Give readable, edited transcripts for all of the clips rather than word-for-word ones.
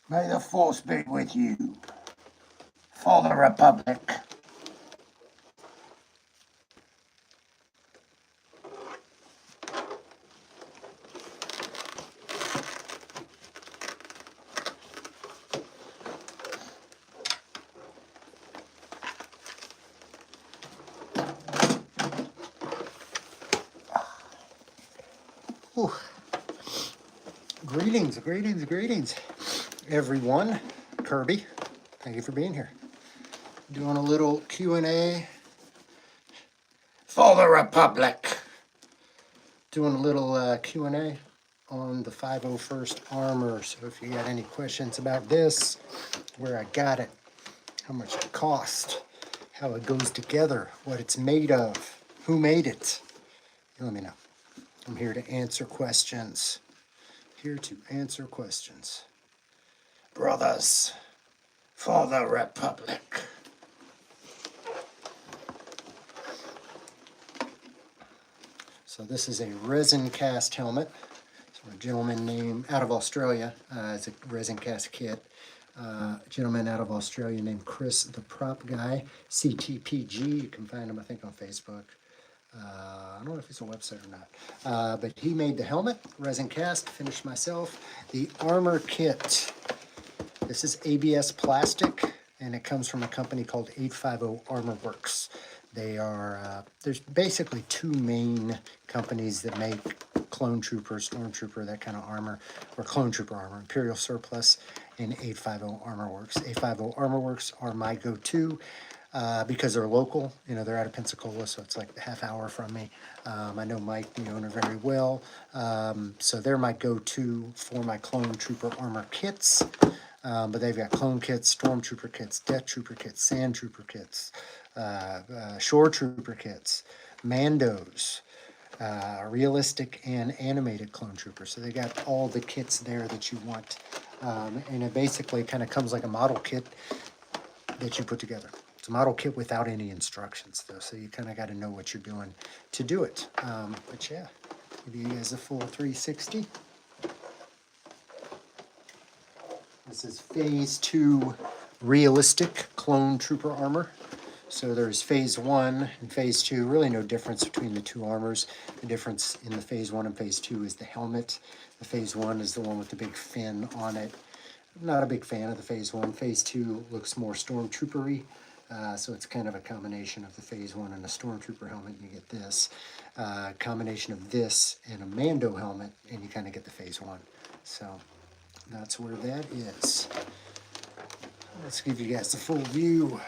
May the force be with you. For the Republic. Ooh. Greetings, greetings, greetings, everyone. Kirby, thank you for being here. Doing a little Q&A. For the Republic. Doing a little Q&A on the 501st Armor. So if you got any questions about this, where I got it, how much it cost, how it goes together, what it's made of, who made it, let me know. I'm here to answer questions. Here to answer questions. Brothers. For the Republic. So this is a resin cast helmet. So a gentleman named out of Australia. It's a resin cast kit. A gentleman out of Australia named Chris, the prop guy, CTPG. You can find him, I think, on Facebook. I don't know if it's a website or not. But he made the helmet, resin cast, finished myself. The armor kit. This is ABS plastic, and it comes from a company called 850 Armor Works. They are, there's basically two main companies that make clone trooper, stormtrooper, that kind of armor, or clone trooper armor, Imperial Surplus and 850 Armor Works. 850 Armor Works are my go-to because they're local. You know, they're out of Pensacola, so it's like a half hour from me. I know Mike, the owner, very well. So they're my go-to for my clone trooper armor kits. But they've got clone kits, stormtrooper kits, death trooper kits, sand trooper kits, shore trooper kits, Mandos, realistic and animated clone troopers. So they got all the kits there that you want. And it basically kind of comes like a model kit that you put together. It's a model kit without any instructions, though, so you kind of got to know what you're doing to do it. But yeah, give you guys a full 360. This is Phase 2 realistic clone trooper armor. So there's Phase 1 and Phase 2, really no difference between the two armors. The difference in the Phase 1 and Phase 2 is the helmet. The Phase 1 is the one with the big fin on it. I'm not a big fan of the Phase 1. Phase 2 looks more stormtroopery. So it's kind of a combination of the Phase 1 and a stormtrooper helmet. You get this combination of this and a Mando helmet, and you kind of get the Phase 1. So that's where that is. Let's give you guys the full view.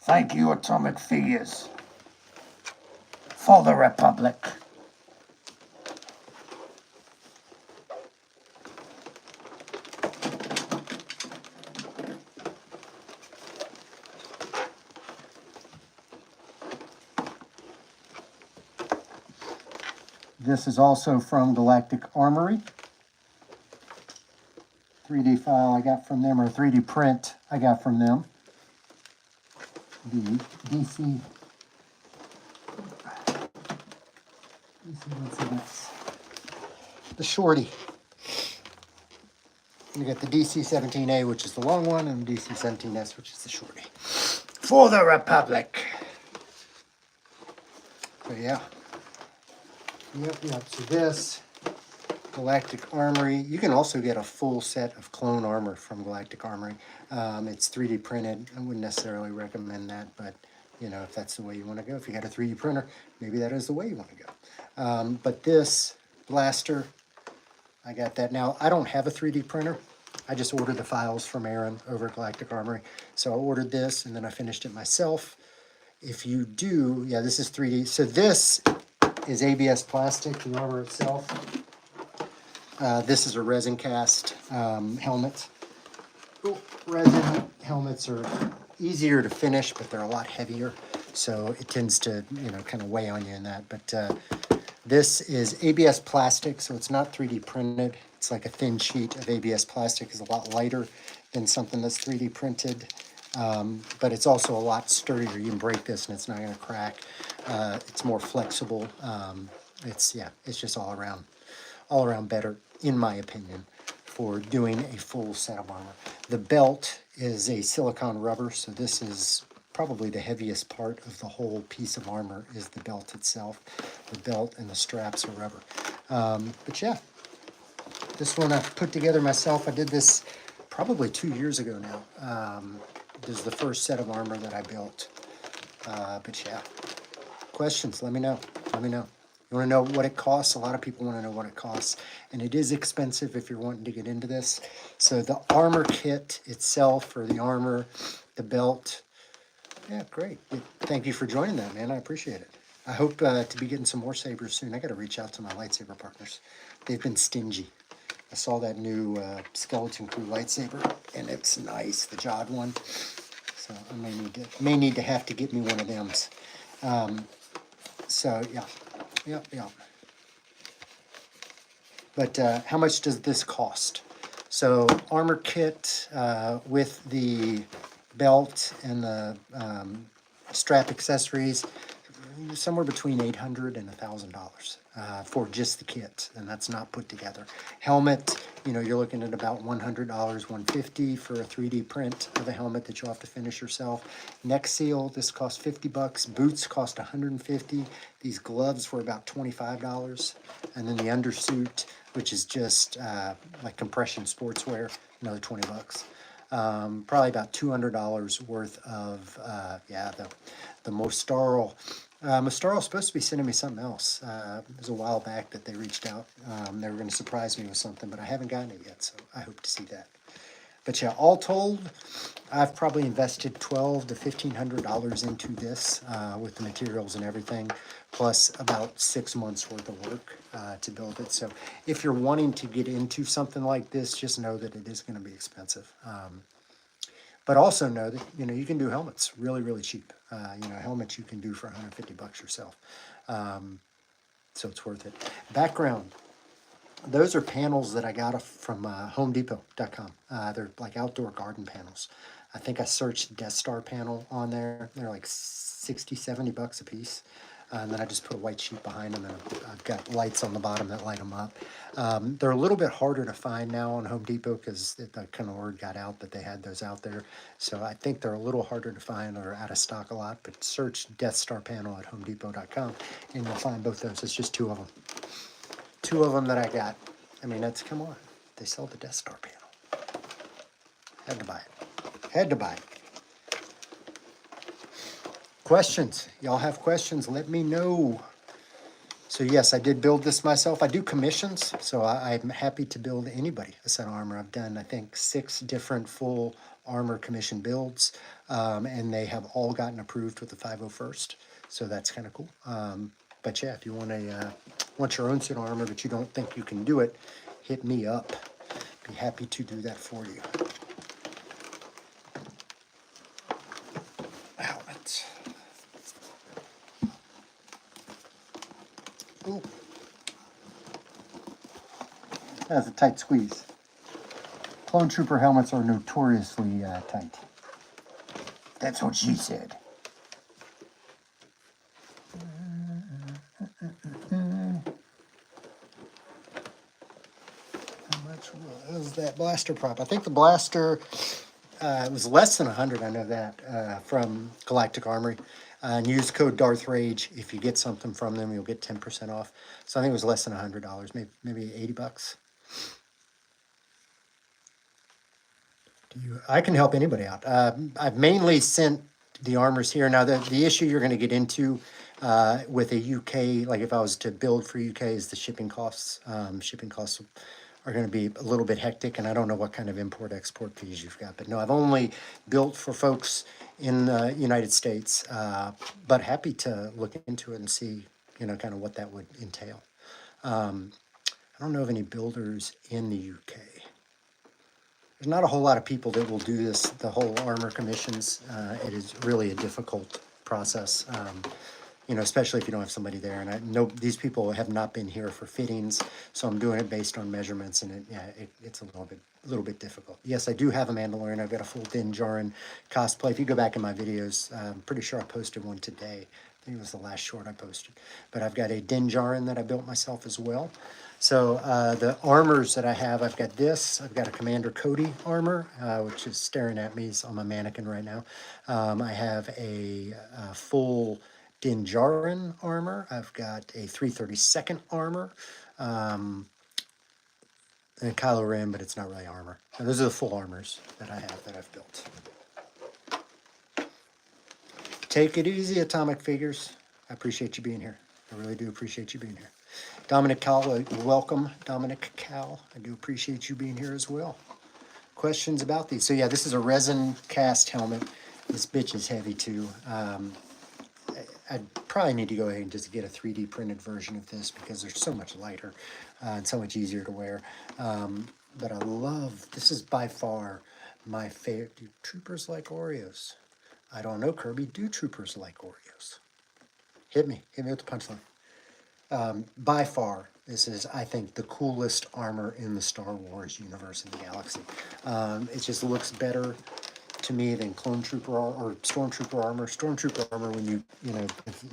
Thank you, Atomic Figures. For the Republic. This is also from Galactic Armory. 3D file I got from them, or 3D print I got from them. The DC, what's this? The shorty. You get the DC-17A, which is the long one, and the DC-17S, which is the shorty. For the Republic. So yeah. Yep. So this, Galactic Armory. You can also get a full set of clone armor from Galactic Armory. It's 3D printed. I wouldn't necessarily recommend that, but you know, if that's the way you want to go, if you got a 3D printer, maybe that is the way you want to go. But this blaster, I got that. Now, I don't have a 3D printer. I just ordered the files from Aaron over at Galactic Armory. So I ordered this, and then I finished it myself. If you do, yeah, this is 3D. So this is ABS plastic, the armor itself. This is a resin cast helmet. Resin helmets are easier to finish, but they're a lot heavier. So it tends to, you know, kind of weigh on you in that. But this is ABS plastic, so it's not 3D printed. It's like a thin sheet of ABS plastic. Is a lot lighter than something that's 3D printed. but it's also a lot sturdier. You can break this and it's not going to crack. It's more flexible. It's just all around better, in my opinion, for doing a full set of armor. The belt is a silicone rubber, so this is probably the heaviest part of the whole piece of armor is the belt itself. The belt and the straps are rubber. But yeah, this one I put together myself. I did this probably 2 years ago now. This is the first set of armor that I built. But yeah, questions, let me know. Let me know. You want to know what it costs? A lot of people want to know what it costs. And it is expensive if you're wanting to get into this. So the armor kit itself, or the armor, the belt, yeah, great. Thank you for joining that, man. I appreciate it. I hope to be getting some more sabers soon. I got to reach out to my lightsaber partners. They've been stingy. I saw that new Skeleton Crew lightsaber, and it's nice, the Jod one. So I may need to have to get me one of them. So yeah. But how much does this cost? So armor kit with the belt and the strap accessories, somewhere between $800 and $1,000 for just the kit, and that's not put together. Helmet, you're looking at about $100, $150 for a 3D print of a helmet that you'll have to finish yourself. Neck seal, this costs $50. Boots cost $150. These gloves were about $25, and then the undersuit, which is just like compression sportswear, another $20. Probably about $200 worth of the Mostaro. Mostaro is supposed to be sending me something else. It was a while back that they reached out. They were going to surprise me with something, but I haven't gotten it yet, so I hope to see that. But yeah, all told, I've probably invested $1,200 to $1,500 into this with the materials and everything, plus about 6 months worth of work to build it. So if you're wanting to get into something like this, just know that it is going to be expensive. But also know that, you can do helmets really, really cheap. Helmets you can do for $150 yourself. So it's worth it. Background. Those are panels that I got from HomeDepot.com. They're like outdoor garden panels. I think I searched Death Star panel on there. They're like $60, $70 a piece. And then I just put a white sheet behind them, and I've got lights on the bottom that light them up. They're a little bit harder to find now on Home Depot because the kind of word got out that they had those out there. So I think they're a little harder to find or out of stock a lot. But search Death Star panel at HomeDepot.com, and you'll find both those. It's just two of them. Two of them that I got. I mean, come on. They sell the Death Star panel. Had to buy it. Had to buy it. Questions? Y'all have questions? Let me know. So yes, I did build this myself. I do commissions, so I'm happy to build anybody a set of armor. I've done, I think, 6 different full armor commission builds, and they have all gotten approved with the 501st. So that's kind of cool. But yeah, if you want your own set of armor, but you don't think you can do it, hit me up. Be happy to do that for you. Helmet. Ooh. That's a tight squeeze. Clone Trooper helmets are notoriously tight. That's what she said. How much was that blaster prop? I think the blaster was less than 100. I know that from Galactic Armory. And use code Darth Rage. If you get something from them, you'll get 10% off. So I think it was less than $100, maybe $80. I can help anybody out. I've mainly sent the armors here. Now, the issue you're going to get into with a UK, like if I was to build for UK, is the shipping costs. Shipping costs are going to be a little bit hectic, and I don't know what kind of import-export fees you've got. But no, I've only built for folks in the United States, but happy to look into it and see, kind of what that would entail. I don't know of any builders in the UK. There's not a whole lot of people that will do the whole armor commissions. It is really a difficult process. you know, especially if you don't have somebody there. And I know these people have not been here for fittings, so I'm doing it based on measurements, and it's a little bit difficult. Yes, I do have a Mandalorian. I've got a full Din Djarin cosplay. If you go back in my videos, I'm pretty sure I posted one today. I think it was the last short I posted. But I've got a Din Djarin that I built myself as well. So the armors that I have, I've got this. I've got a Commander Cody armor, which is staring at me. He's on my mannequin right now. I have a full Din Djarin armor. I've got a 332nd armor. And Kylo Ren, but it's not really armor. And those are the full armors that I have that I've built. Take it easy, Atomic Figures. I appreciate you being here. I really do appreciate you being here. Dominic Cal, welcome, Dominic Cal. I do appreciate you being here as well. Questions about these? So yeah, this is a resin cast helmet. This bitch is heavy too. I'd probably need to go ahead and just get a 3D printed version of this because they're so much lighter and so much easier to wear. But I love, this is by far my favorite. Do troopers like Oreos? I don't know, Kirby. Do troopers like Oreos? Hit me with the punchline. By far, this is, I think, the coolest armor in the Star Wars universe in the galaxy. It just looks better to me than Clone Trooper or Stormtrooper armor. Stormtrooper armor, when you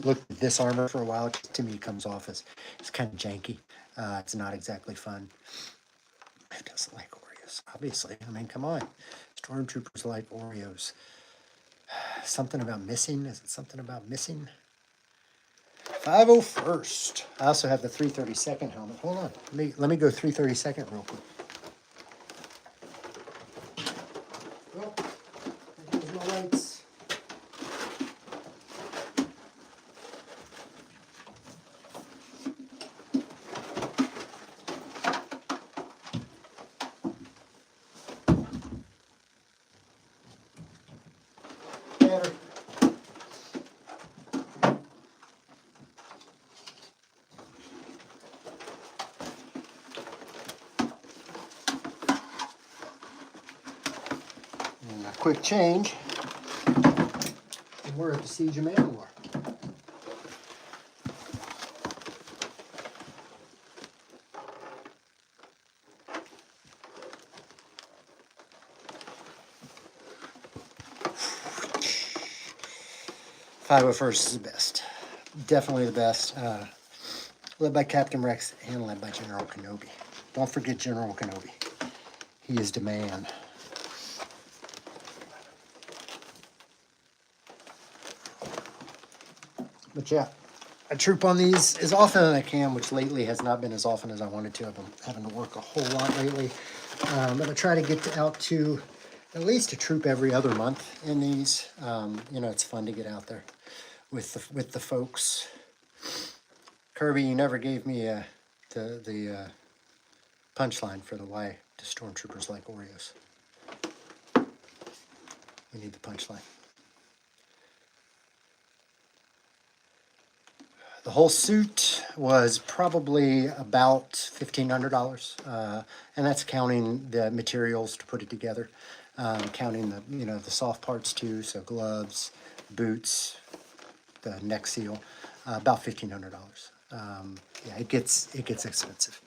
look at this armor for a while, it just, to me, comes off as it's kind of janky. It's not exactly fun. Who doesn't like Oreos? Obviously, I mean, come on. Stormtroopers like Oreos. Something about missing? Is it something about missing? 501st. I also have the 332nd helmet. Hold on. Let me go 332nd real quick. Well, here's my lights. Better. And a quick change. And we're at the Siege of Mandalore. First is the best. Definitely the best. Led by Captain Rex and led by General Kenobi. Don't forget General Kenobi. He is the man. But yeah, I troop on these as often as I can, which lately has not been as often as I wanted to. I've been having to work a whole lot lately. But I try to get out to at least a troop every other month in these. You know, it's fun to get out there with the folks. Kirby, you never gave me the punchline for the why do stormtroopers like Oreos. We need the punchline. The whole suit was probably about $1,500, and that's counting the materials to put it together, counting the soft parts too, so gloves, boots, the neck seal, about $1,500. Yeah, it gets expensive.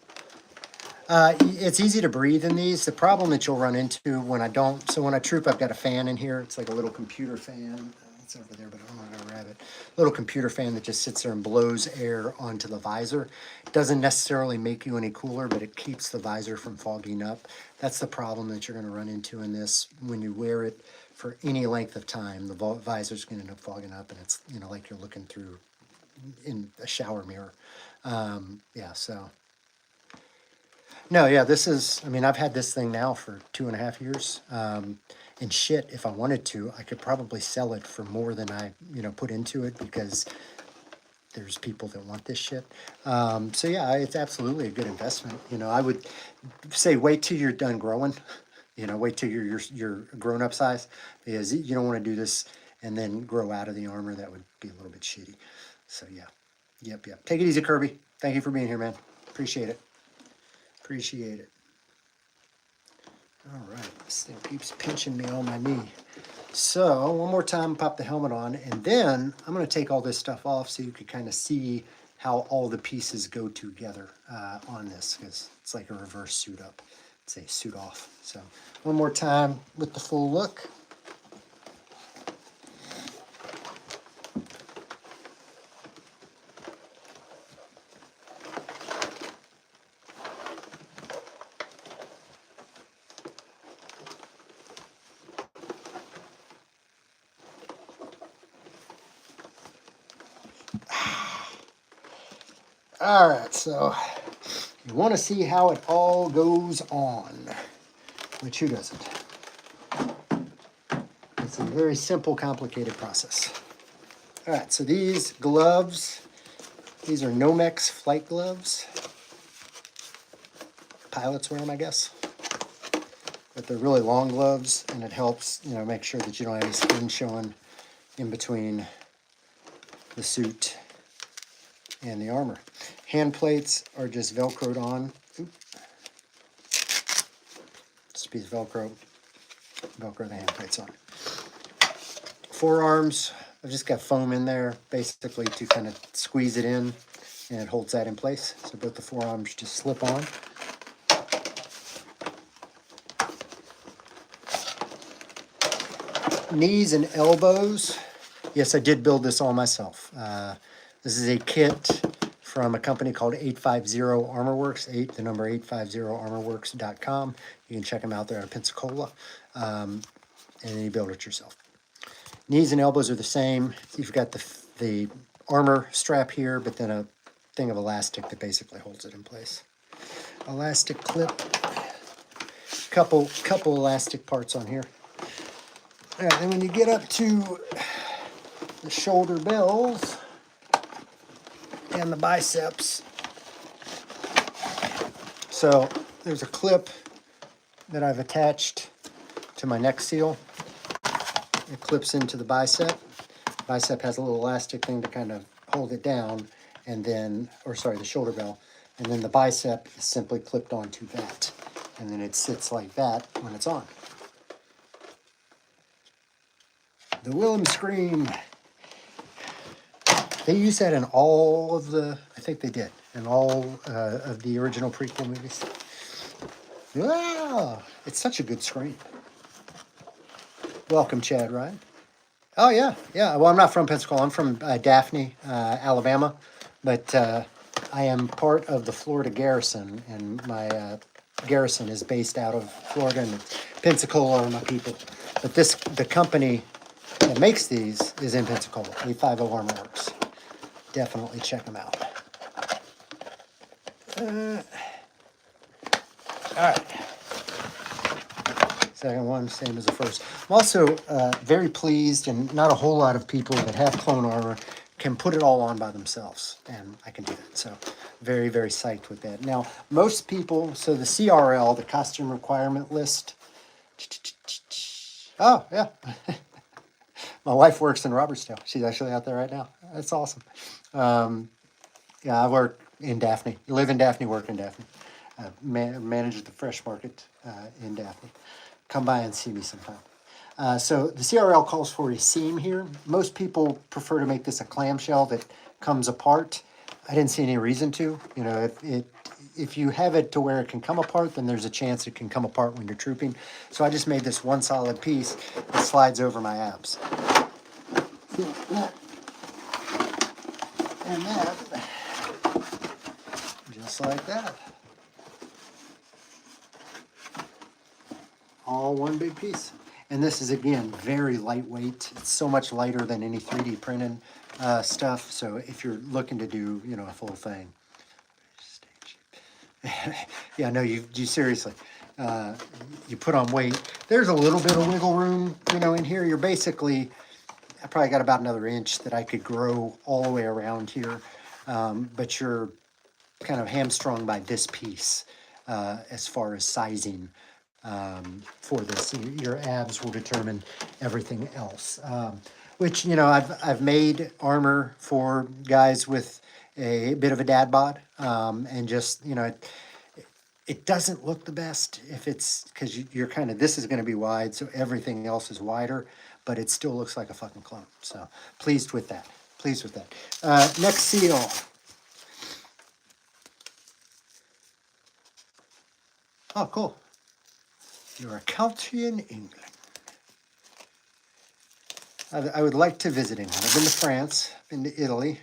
It's easy to breathe in these. The problem that you'll run into when I don't, so when I troop, I've got a fan in here. It's like a little computer fan. It's over there, but I'm not gonna grab it. Little computer fan that just sits there and blows air onto the visor. It doesn't necessarily make you any cooler, but it keeps the visor from fogging up. That's the problem that you're gonna run into in this. When you wear it for any length of time, the visor's gonna end up fogging up, and it's, like you're looking through in a shower mirror. Yeah, so. No, yeah, this is, I mean, I've had this thing now for 2.5 years. And shit, if I wanted to, I could probably sell it for more than I, put into it because there's people that want this shit. So yeah, it's absolutely a good investment. I would say wait till you're done growing. Wait till you're grown up size, because you don't want to do this and then grow out of the armor. That would be a little bit shitty. So yeah, yep. Take it easy, Kirby. Thank you for being here, man. Appreciate it. Appreciate it. All right, this thing keeps pinching me on my knee. So one more time, pop the helmet on, and then I'm going to take all this stuff off so you can kind of see how all the pieces go together on this, because it's like a reverse suit up. It's a suit off. So one more time with the full look. All right, so you want to see how it all goes on, which who doesn't? It's a very simple, complicated process. All right, so these gloves, these are Nomex flight gloves. Pilots wear them, I guess. But they're really long gloves, and it helps, make sure that you don't have any skin showing in between the suit and the armor. Hand plates are just Velcroed on. Just a piece of Velcro the hand plates on. Forearms, I've just got foam in there, basically to kind of squeeze it in, and it holds that in place. So both the forearms just slip on. Knees and elbows. Yes, I did build this all myself. This is a kit from a company called 850 ArmorWorks, 850armorworks.com. You can check them out there in Pensacola, and then you build it yourself. Knees and elbows are the same. You've got the armor strap here, but then a thing of elastic that basically holds it in place. Elastic clip, couple elastic parts on here. All right, then when you get up to the shoulder bells and the biceps, so there's a clip that I've attached to my neck seal. It clips into the bicep. Bicep has a little elastic thing to kind of hold it down, and then, the shoulder bell, and then the bicep is simply clipped onto that, and then it sits like that when it's on. The Willem Scream. They use that in all of the, I think they did, in all of the original prequel movies. Wow, it's such a good scream. Welcome, Chad Ryan. Oh, yeah. Well, I'm not from Pensacola. I'm from Daphne, Alabama, but I am part of the Florida Garrison, and my garrison is based out of Florida, and Pensacola are my people. But the company that makes these is in Pensacola, 850 ArmorWorks. Definitely check them out. All right. Second one, same as the first. I'm also very pleased, and not a whole lot of people that have clone armor can put it all on by themselves, and I can do that. So very, very psyched with that. Now, most people, so the CRL, the costume requirement list. Oh, yeah. My wife works in Robertsdale. She's actually out there right now. That's awesome. I work in Daphne. You live in Daphne, work in Daphne. Manage the fresh market in Daphne. Come by and see me sometime. So the CRL calls for a seam here. Most people prefer to make this a clamshell that comes apart. I didn't see any reason to. If you have it to where it can come apart, then there's a chance it can come apart when you're trooping. So I just made this one solid piece that slides over my abs. And that, just like that. All one big piece. And this is, again, very lightweight. It's so much lighter than any 3D printed stuff. So if you're looking to do, a full thing. Yeah, no, you seriously. You put on weight. There's a little bit of wiggle room, in here. You're basically, I probably got about another inch that I could grow all the way around here. But you're kind of hamstrung by this piece as far as sizing for this. Your abs will determine everything else. Which, I've made armor for guys with a bit of a dad bod, and just, It doesn't look the best if it's, because you're kind of, this is going to be wide, so everything else is wider, but it still looks like a fucking clone. So pleased with that. Pleased with that. Next seal. Oh, cool. You're a Celtian England. I would like to visit England. I've been to France, been to Italy,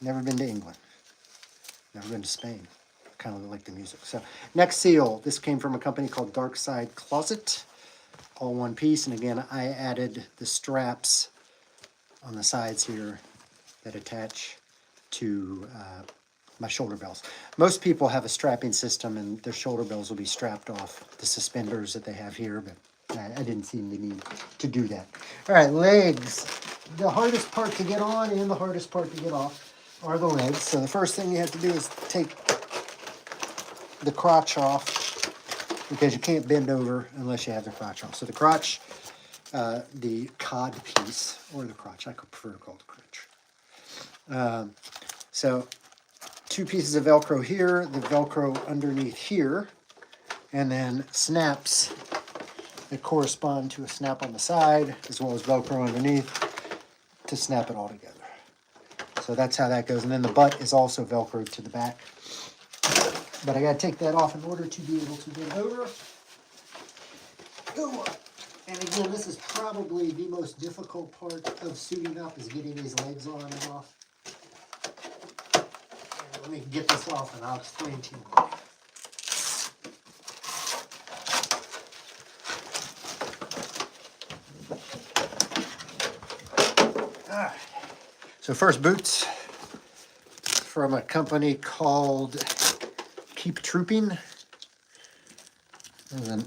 never been to England, never been to Spain. Kind of like the music. So next seal, this came from a company called Dark Side Closet, all one piece. And again, I added the straps on the sides here that attach to my shoulder bells. Most people have a strapping system and their shoulder bells will be strapped off the suspenders that they have here, but I didn't see the need to do that. All right, legs. The hardest part to get on and the hardest part to get off are the legs. So the first thing you have to do is take the crotch off, because you can't bend over unless you have the crotch off. So the crotch, the cod piece, or the crotch, I could prefer to call it the crotch. So 2 pieces of Velcro here, the Velcro underneath here, and then snaps that correspond to a snap on the side, as well as Velcro underneath to snap it all together. So that's how that goes. And then the butt is also Velcroed to the back. But I got to take that off in order to be able to get over. Go up. And again, this is probably the most difficult part of suiting up, is getting these legs on and off. And let me get this off and I'll explain to you why. Alright. So first, boots from a company called Keep Trooping. And then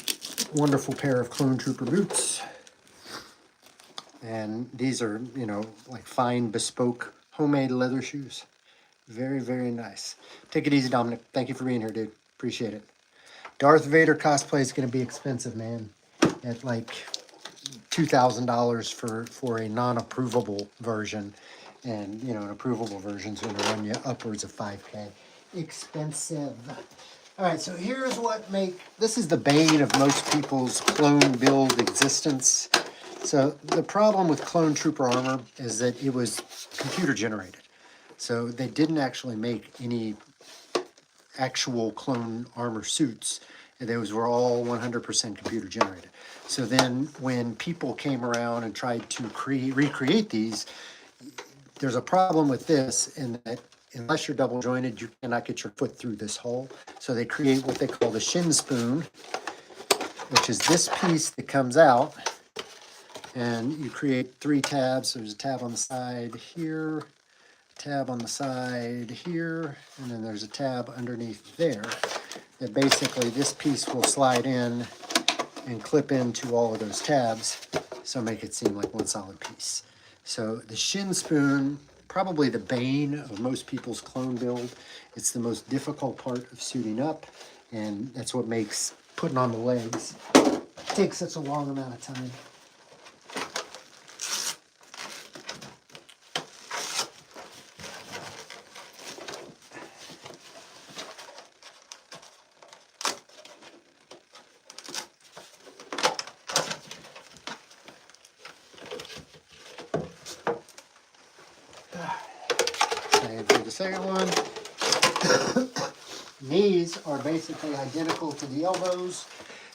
wonderful pair of Clone Trooper boots. And these are, you know, like fine, bespoke, homemade leather shoes. Very, very nice. Take it easy, Dominic. Thank you for being here, dude. Appreciate it. Darth Vader cosplay is going to be expensive, man. At like $2,000 for a non-approvable version. And, you know, an approvable version is going to run you upwards of $5K. Expensive. All right, so here's what this is the bane of most people's clone build existence. So the problem with clone trooper armor is that it was computer generated. So they didn't actually make any actual clone armor suits. And those were all 100% computer generated. So then when people came around and tried to recreate these, there's a problem with this in that unless you're double jointed, you cannot get your foot through this hole. So they create what they call the shin spoon, which is this piece that comes out, and you create 3 tabs. There's a tab on the side here, a tab on the side here, and then there's a tab underneath there. That basically this piece will slide in and clip into all of those tabs, so make it seem like one solid piece. So the shin spoon, probably the bane of most people's clone build. It's the most difficult part of suiting up, and that's what makes putting on the legs take such a long amount of time. And for the second one, knees are basically identical to the elbows.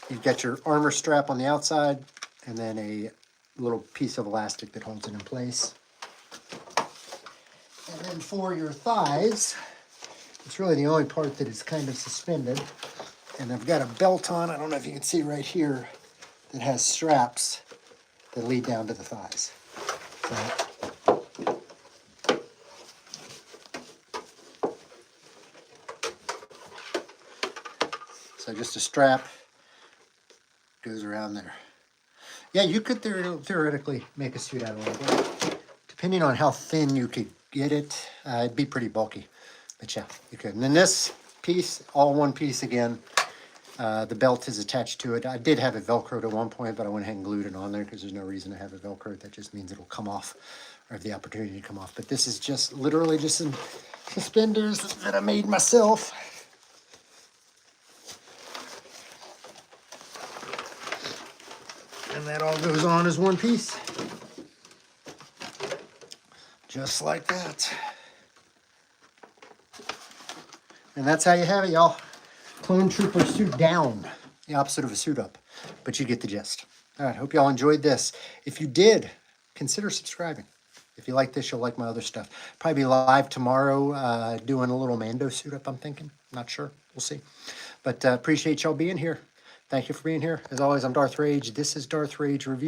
You've got your armor strap on the outside, and then a little piece of elastic that holds it in place. And then for your thighs, it's really the only part that is kind of suspended. And I've got a belt on, I don't know if you can see right here, that has straps that lead down to the thighs. So just a strap goes around there. Yeah, you could theoretically make a suit out of it. Depending on how thin you could get it, it'd be pretty bulky. But yeah, you could. And then this piece, all one piece again. The belt is attached to it. I did have it Velcroed at one point, but I went ahead and glued it on there because there's no reason to have it Velcroed. That just means it'll come off, or have the opportunity to come off. But this is just literally just some suspenders that I made myself. that all goes on as one piece. Just like that. And that's how you have it, y'all. Clone Trooper suit down. The opposite of a suit up. But you get the gist. All right, hope y'all enjoyed this. If you did, consider subscribing. If you like this, you'll like my other stuff. Probably be live tomorrow doing a little Mando suit up, I'm thinking. Not sure. We'll see. But appreciate y'all being here. Thank you for being here. As always, I'm Darth Rage. This is Darth Rage Review.